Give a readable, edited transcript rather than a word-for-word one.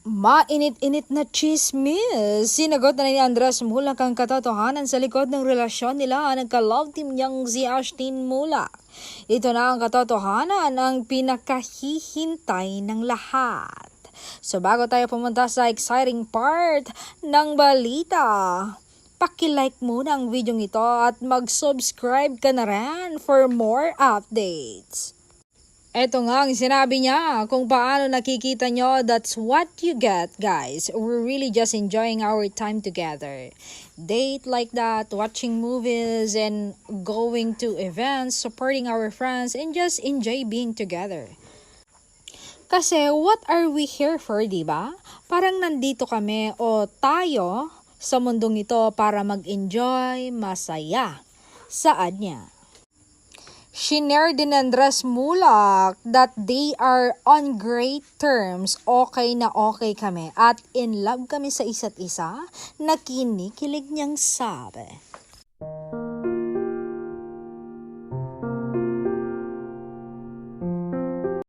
Mainit-init na chismis. Sinagot na ni Andres Mulak ang katotohanan sa likod ng relasyon nila ng ka-love team niyang si Ashtin Mulak. Ito na ang katotohanan ang pinakahihintay ng lahat. So bago tayo pumunta sa exciting part ng balita, paki-like muna ang video ito at mag-subscribe ka na rin for more updates. Eto nga ang sinabi niya kung paano nakikita nyo, that's what you get guys. We're really just enjoying our time together. Date like that, watching movies and going to events, supporting our friends and just enjoy being together. Kasi what are we here for, diba? Parang nandito kami o tayo sa mundong ito para mag-enjoy, masaya. Saan niya? Shinare din Andres Mulak that they are on great terms, okay na okay kami at in love kami sa isa't isa na kinikilig niyang sabi.